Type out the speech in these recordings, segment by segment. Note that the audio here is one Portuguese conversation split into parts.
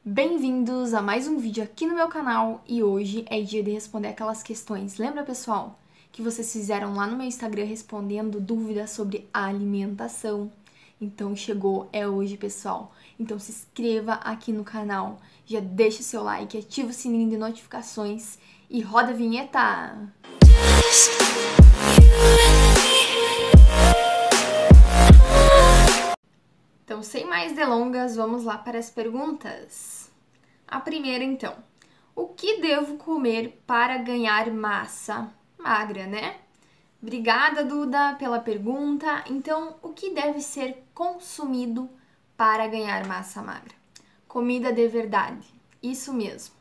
Bem-vindos a mais um vídeo aqui no meu canal e hoje é dia de responder aquelas questões. Lembra, pessoal, que vocês fizeram lá no meu Instagram respondendo dúvidas sobre a alimentação? Então chegou, é hoje, pessoal. Então se inscreva aqui no canal, já deixa o seu like, ativa o sininho de notificações e roda a vinheta! Então, sem mais delongas, vamos lá para as perguntas. A primeira, então. O que devo comer para ganhar massa magra, né? Obrigada, Duda, pela pergunta. Então, o que deve ser consumido para ganhar massa magra? Comida de verdade. Isso mesmo.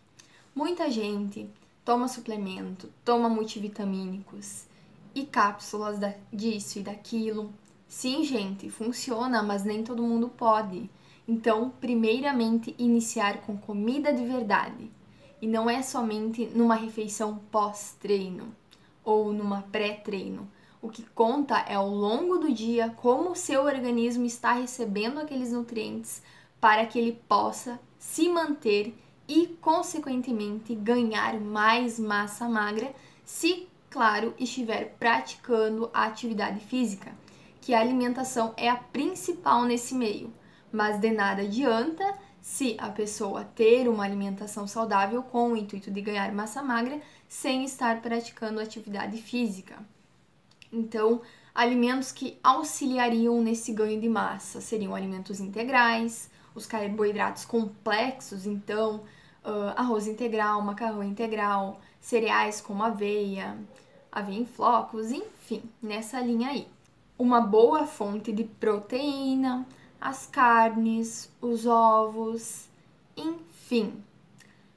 Muita gente toma suplemento, toma multivitamínicos e cápsulas disso e daquilo. Sim, gente, funciona, mas nem todo mundo pode. Então, primeiramente, iniciar com comida de verdade. E não é somente numa refeição pós-treino ou numa pré-treino. O que conta é ao longo do dia como o seu organismo está recebendo aqueles nutrientes para que ele possa se manter e, consequentemente, ganhar mais massa magra se, claro, estiver praticando a atividade física, que a alimentação é a principal nesse meio, mas de nada adianta se a pessoa ter uma alimentação saudável com o intuito de ganhar massa magra sem estar praticando atividade física. Então, alimentos que auxiliariam nesse ganho de massa seriam alimentos integrais, os carboidratos complexos, então, arroz integral, macarrão integral, cereais como aveia em flocos, enfim, nessa linha aí. Uma boa fonte de proteína, as carnes, os ovos, enfim.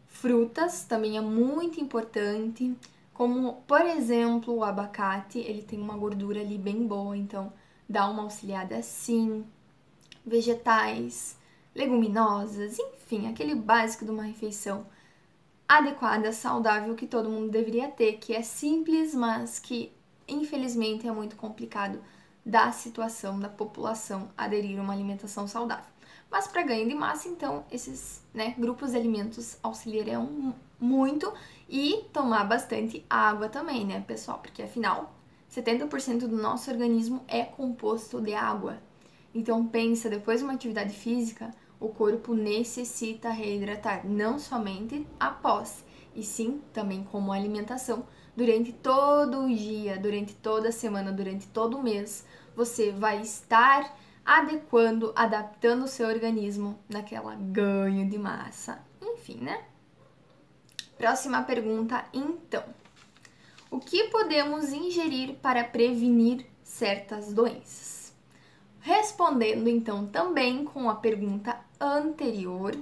Frutas também é muito importante, como, por exemplo, o abacate, ele tem uma gordura ali bem boa, então dá uma auxiliada sim. Vegetais, leguminosas, enfim, aquele básico de uma refeição adequada, saudável que todo mundo deveria ter, que é simples, mas que infelizmente é muito complicado da situação da população aderir a uma alimentação saudável. Mas para ganho de massa, então, esses grupos de alimentos auxiliarão muito e tomar bastante água também, né, pessoal? Porque afinal, 70% do nosso organismo é composto de água. Então pensa, depois de uma atividade física, o corpo necessita reidratar, não somente após, e sim também como alimentação. Durante todo o dia, durante toda a semana, durante todo o mês, você vai estar adequando, adaptando o seu organismo naquela ganho de massa. Enfim, né? Próxima pergunta, então. O que podemos ingerir para prevenir certas doenças? Respondendo então também com a pergunta anterior,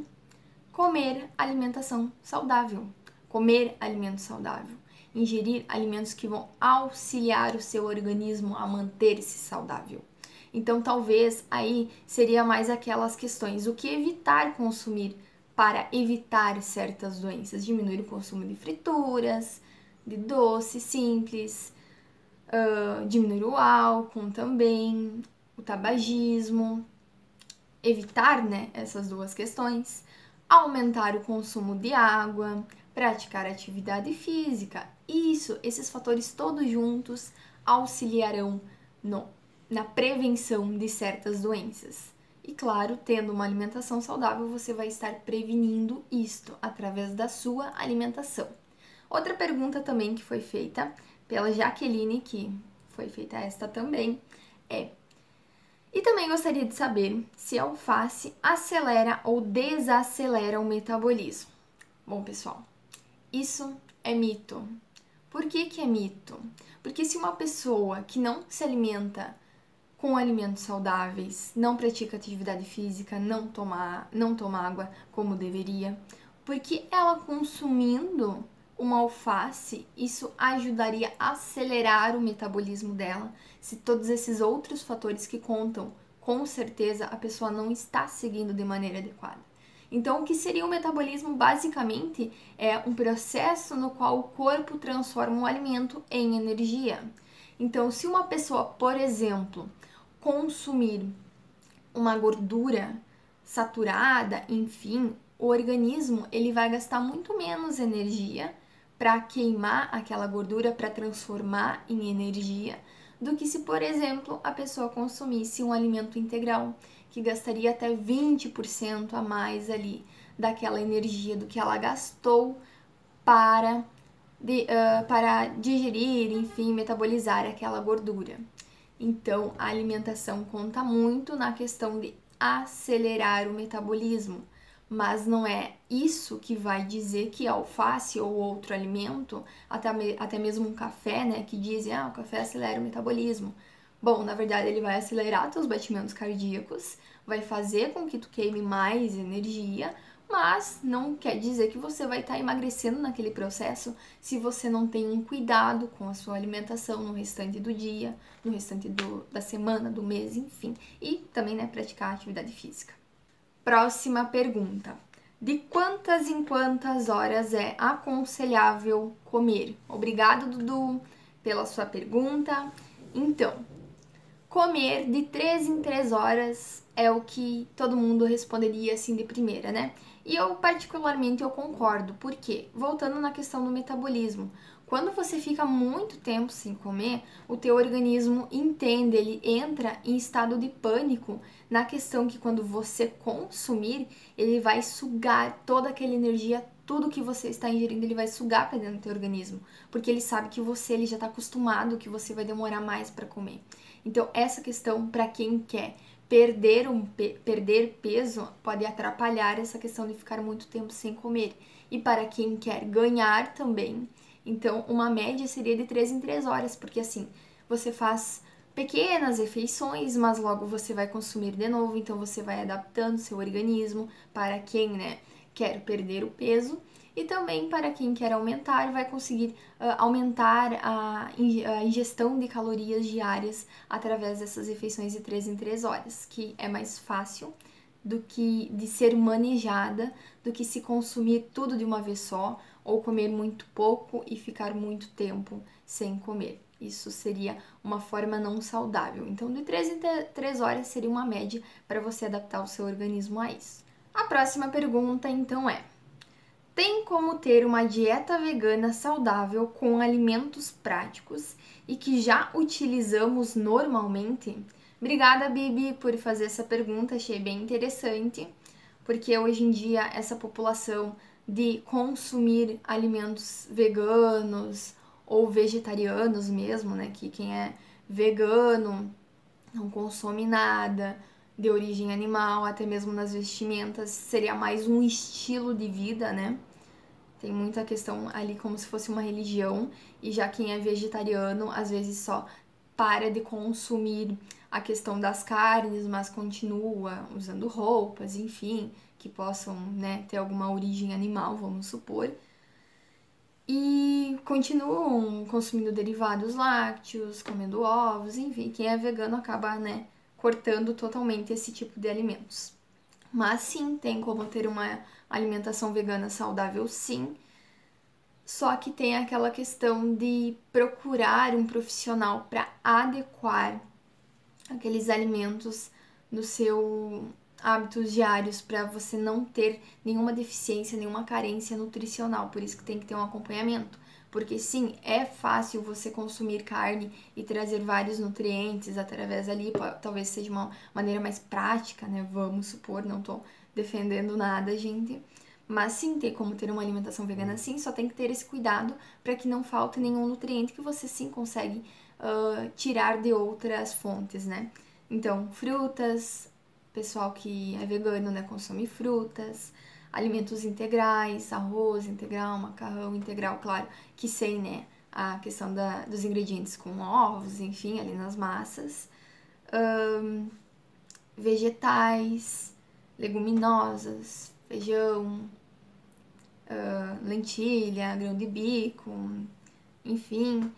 comer alimentação saudável. Comer alimento saudável. Ingerir alimentos que vão auxiliar o seu organismo a manter-se saudável. Então, talvez aí seria mais aquelas questões: o que evitar consumir para evitar certas doenças? Diminuir o consumo de frituras, de doces simples, diminuir o álcool também, o tabagismo, evitar, essas duas questões, aumentar o consumo de água, praticar atividade física. Esses fatores todos juntos auxiliarão na prevenção de certas doenças. E claro, tendo uma alimentação saudável, você vai estar prevenindo isto através da sua alimentação. Outra pergunta também que foi feita pela Jaqueline, que foi feita esta também, e também gostaria de saber se a alface acelera ou desacelera o metabolismo. Bom, pessoal, isso é mito. Por que é mito? Porque se uma pessoa que não se alimenta com alimentos saudáveis, não pratica atividade física, não toma água como deveria, porque ela consumindo uma alface, isso ajudaria a acelerar o metabolismo dela, se todos esses outros fatores que contam, com certeza a pessoa não está seguindo de maneira adequada. Então, o que seria o metabolismo? Basicamente, é um processo no qual o corpo transforma um alimento em energia. Então, se uma pessoa, por exemplo, consumir uma gordura saturada, enfim, o organismo ele vai gastar muito menos energia para queimar aquela gordura, para transformar em energia, do que se, por exemplo, a pessoa consumisse um alimento integral, que gastaria até 20% a mais ali daquela energia do que ela gastou para, para digerir, enfim, metabolizar aquela gordura. Então, a alimentação conta muito na questão de acelerar o metabolismo, mas não é isso que vai dizer que alface ou outro alimento, até mesmo um café, né, que dizem, o café acelera o metabolismo. Bom, na verdade ele vai acelerar teus batimentos cardíacos, vai fazer com que tu queime mais energia, mas não quer dizer que você vai estar emagrecendo naquele processo se você não tem um cuidado com a sua alimentação no restante do dia, no restante da semana, do mês, enfim. E também, né, praticar atividade física. Próxima pergunta. De quantas em quantas horas é aconselhável comer? Obrigado, Dudu, pela sua pergunta. Então, comer de 3 em 3 horas é o que todo mundo responderia assim de primeira, né? E eu particularmente eu concordo, porque voltando na questão do metabolismo, quando você fica muito tempo sem comer, o teu organismo entende, ele entra em estado de pânico na questão que quando você consumir, ele vai sugar toda aquela energia, tudo que você está ingerindo, ele vai sugar para dentro do teu organismo, porque ele sabe que ele já está acostumado, que você vai demorar mais para comer. Então, essa questão, para quem quer perder peso, pode atrapalhar essa questão de ficar muito tempo sem comer. E para quem quer ganhar também, então uma média seria de 3 em 3 horas, porque assim, você faz pequenas refeições, mas logo você vai consumir de novo, então você vai adaptando seu organismo para quem, né, quer perder o peso. E também para quem quer aumentar, vai conseguir aumentar a ingestão de calorias diárias através dessas refeições de 3 em 3 horas, que é mais fácil do que de ser manejada, do que se consumir tudo de uma vez só, ou comer muito pouco e ficar muito tempo sem comer. Isso seria uma forma não saudável. Então, de 3 em 3 horas seria uma média para você adaptar o seu organismo a isso. A próxima pergunta, então, é: tem como ter uma dieta vegana saudável com alimentos práticos e que já utilizamos normalmente? Obrigada, Bibi, por fazer essa pergunta, achei bem interessante, porque hoje em dia essa população de consumir alimentos veganos ou vegetarianos mesmo, né, que quem é vegano não consome nada de origem animal, até mesmo nas vestimentas, seria mais um estilo de vida, né? Tem muita questão ali como se fosse uma religião, e já quem é vegetariano às vezes só para de consumir a questão das carnes, mas continua usando roupas, enfim, que possam, né, ter alguma origem animal, vamos supor. E continuam consumindo derivados lácteos, comendo ovos, enfim, quem é vegano acaba, né, cortando totalmente esse tipo de alimentos. Mas sim, tem como ter uma alimentação vegana saudável, sim. Só que tem aquela questão de procurar um profissional para adequar aqueles alimentos no seu hábitos diários para você não ter nenhuma deficiência, nenhuma carência nutricional. Por isso que tem que ter um acompanhamento. Porque sim, é fácil você consumir carne e trazer vários nutrientes através ali, talvez seja uma maneira mais prática, né? Vamos supor, não tô defendendo nada, gente. Mas sim, tem como ter uma alimentação vegana sim, só tem que ter esse cuidado para que não falte nenhum nutriente que você sim consegue tirar de outras fontes, né? Então, frutas, pessoal que é vegano, né, consome frutas, alimentos integrais, arroz integral, macarrão integral, claro, que sem, né, a questão dos ingredientes com ovos, enfim, ali nas massas, vegetais, leguminosas, feijão, lentilha, grão de bico, enfim,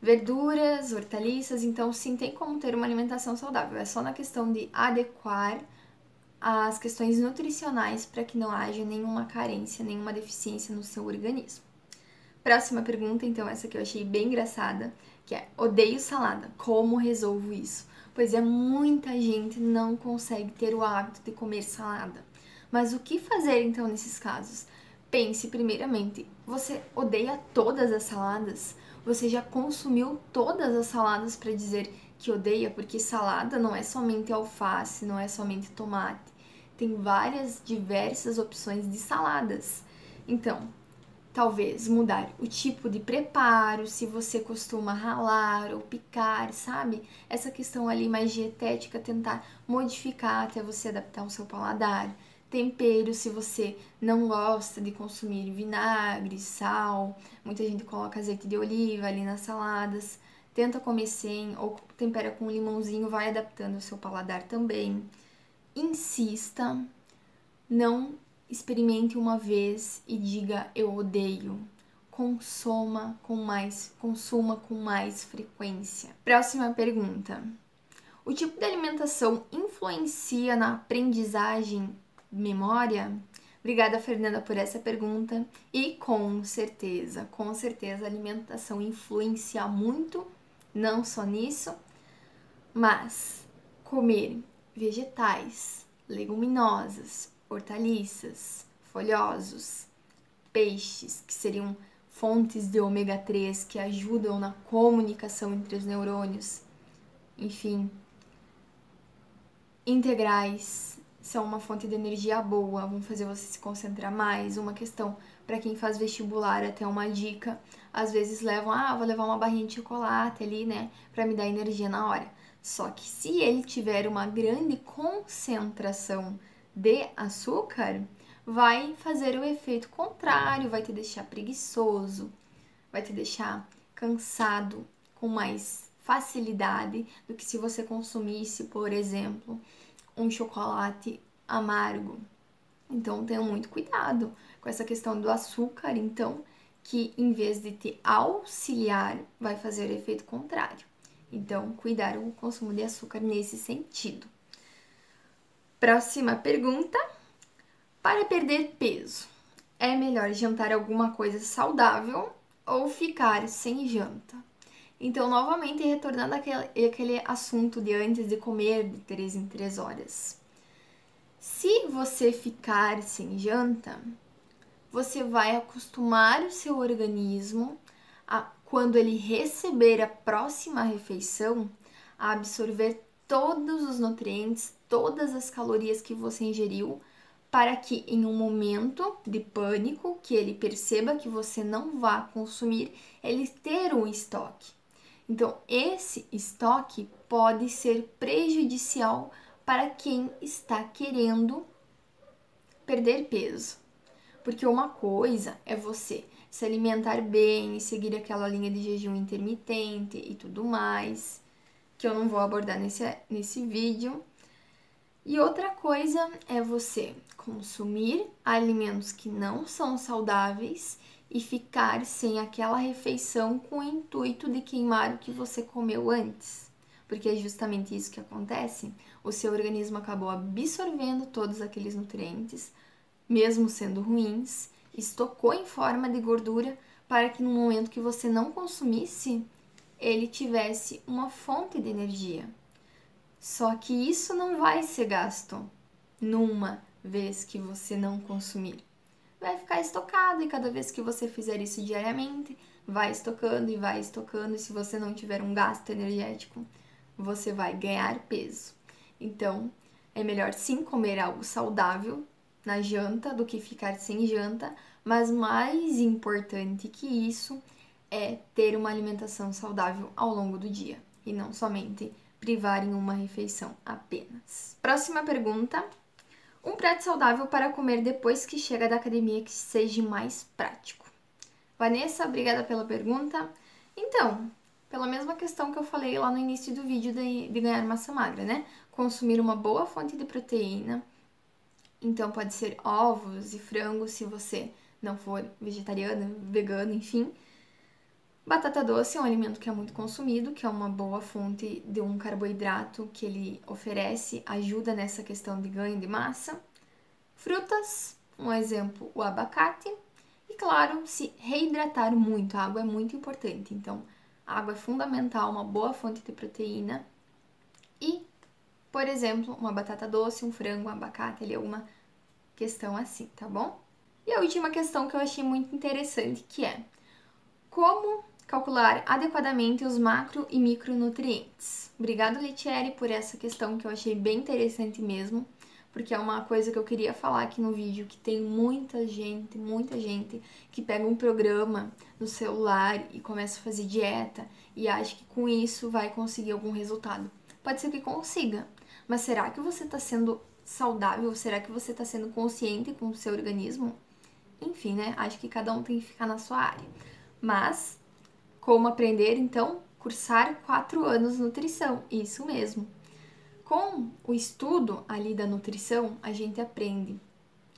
verduras, hortaliças. Então sim, tem como ter uma alimentação saudável, é só na questão de adequar as questões nutricionais para que não haja nenhuma carência, nenhuma deficiência no seu organismo. Próxima pergunta, então, essa que eu achei bem engraçada, que é: odeio salada, como resolvo isso? Pois é, muita gente não consegue ter o hábito de comer salada. Mas o que fazer então nesses casos? Pense primeiramente, você odeia todas as saladas? Você já consumiu todas as saladas para dizer que odeia? Porque salada não é somente alface, não é somente tomate. Tem várias, diversas opções de saladas. Então, talvez mudar o tipo de preparo, se você costuma ralar ou picar, sabe? Essa questão ali mais dietética, tentar modificar até você adaptar o seu paladar. Tempero, se você não gosta de consumir vinagre, sal, muita gente coloca azeite de oliva ali nas saladas. Tenta comer sem ou tempera com limãozinho, vai adaptando o seu paladar também. Insista, não experimente uma vez e diga eu odeio. Consuma com mais frequência. Próxima pergunta. O tipo de alimentação influencia na aprendizagem, memória? Obrigada, Fernanda, por essa pergunta. E com certeza, a alimentação influencia muito, não só nisso, mas comer vegetais, leguminosas, hortaliças, folhosos, peixes, que seriam fontes de ômega 3 que ajudam na comunicação entre os neurônios, enfim, integrais são uma fonte de energia boa, vão fazer você se concentrar mais. Uma questão para quem faz vestibular, até uma dica, às vezes levam, vou levar uma barrinha de chocolate ali, né, para me dar energia na hora. Só que se ele tiver uma grande concentração de açúcar, vai fazer o efeito contrário, vai te deixar preguiçoso, vai te deixar cansado com mais facilidade do que se você consumisse, por exemplo, um chocolate amargo. Então, tenha muito cuidado com essa questão do açúcar, então, que em vez de te auxiliar, vai fazer o efeito contrário. Então, cuidar o consumo de açúcar nesse sentido. Próxima pergunta. Para perder peso, é melhor jantar alguma coisa saudável ou ficar sem janta? Então, novamente, retornando àquele assunto de antes de comer de 3 em 3 horas. Se você ficar sem janta, você vai acostumar o seu organismo a, quando ele receber a próxima refeição, a absorver todos os nutrientes, todas as calorias que você ingeriu, para que em um momento de pânico, que ele perceba que você não vá consumir, ele ter um estoque. Então, esse estoque pode ser prejudicial para quem está querendo perder peso. Porque uma coisa é você se alimentar bem e seguir aquela linha de jejum intermitente e tudo mais, que eu não vou abordar nesse vídeo. E outra coisa é você consumir alimentos que não são saudáveis e ficar sem aquela refeição com o intuito de queimar o que você comeu antes. Porque é justamente isso que acontece. O seu organismo acabou absorvendo todos aqueles nutrientes, mesmo sendo ruins, estocou em forma de gordura para que no momento que você não consumisse, ele tivesse uma fonte de energia. Só que isso não vai ser gasto numa vez que você não consumir. Vai ficar estocado e cada vez que você fizer isso diariamente, vai estocando, e se você não tiver um gasto energético, você vai ganhar peso. Então, é melhor sim comer algo saudável na janta do que ficar sem janta, mas mais importante que isso é ter uma alimentação saudável ao longo do dia e não somente privar em uma refeição apenas. Próxima pergunta. Um prato saudável para comer depois que chega da academia que seja mais prático. Vanessa, obrigada pela pergunta. Então, pela mesma questão que eu falei lá no início do vídeo de ganhar massa magra, né? Consumir uma boa fonte de proteína. Então, pode ser ovos e frango, se você não for vegetariano, vegano, enfim. Batata doce é um alimento que é muito consumido, que é uma boa fonte de um carboidrato que ele oferece, ajuda nessa questão de ganho de massa. Frutas, um exemplo, o abacate. E claro, se reidratar muito, a água é muito importante, então a água é fundamental, uma boa fonte de proteína. E, por exemplo, uma batata doce, um frango, um abacate, ali, alguma questão assim, tá bom? E a última questão que eu achei muito interessante, que é como calcular adequadamente os macro e micronutrientes. Obrigada, Letieri, por essa questão que eu achei bem interessante mesmo, porque é uma coisa que eu queria falar aqui no vídeo, que tem muita gente que pega um programa no celular e começa a fazer dieta e acha que com isso vai conseguir algum resultado. Pode ser que consiga, mas será que você está sendo saudável? Será que você está sendo consciente com o seu organismo? Enfim, né? Acho que cada um tem que ficar na sua área. Mas, como aprender, então? Cursar 4 anos de nutrição, isso mesmo. Com o estudo ali da nutrição, a gente aprende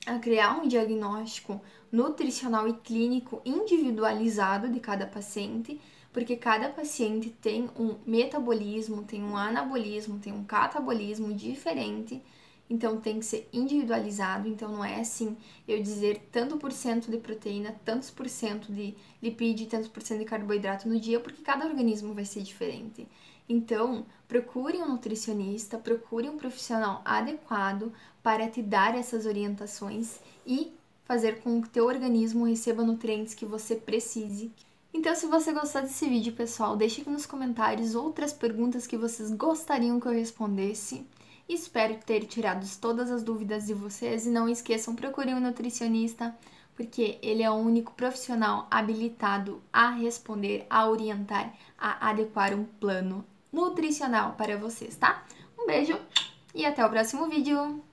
a criar um diagnóstico nutricional e clínico individualizado de cada paciente, porque cada paciente tem um metabolismo, tem um anabolismo, tem um catabolismo diferente, então tem que ser individualizado. Então não é assim eu dizer tanto por cento de proteína, tantos por cento de lipídio, tantos por cento de carboidrato no dia, porque cada organismo vai ser diferente. Então, procure um nutricionista, procure um profissional adequado para te dar essas orientações e fazer com que o teu organismo receba nutrientes que você precise. Então, se você gostou desse vídeo, pessoal, deixe aqui nos comentários outras perguntas que vocês gostariam que eu respondesse. Espero ter tirado todas as dúvidas de vocês e não esqueçam, procurem um nutricionista, porque ele é o único profissional habilitado a responder, a orientar, a adequar um plano nutricional para vocês, tá? Um beijo e até o próximo vídeo!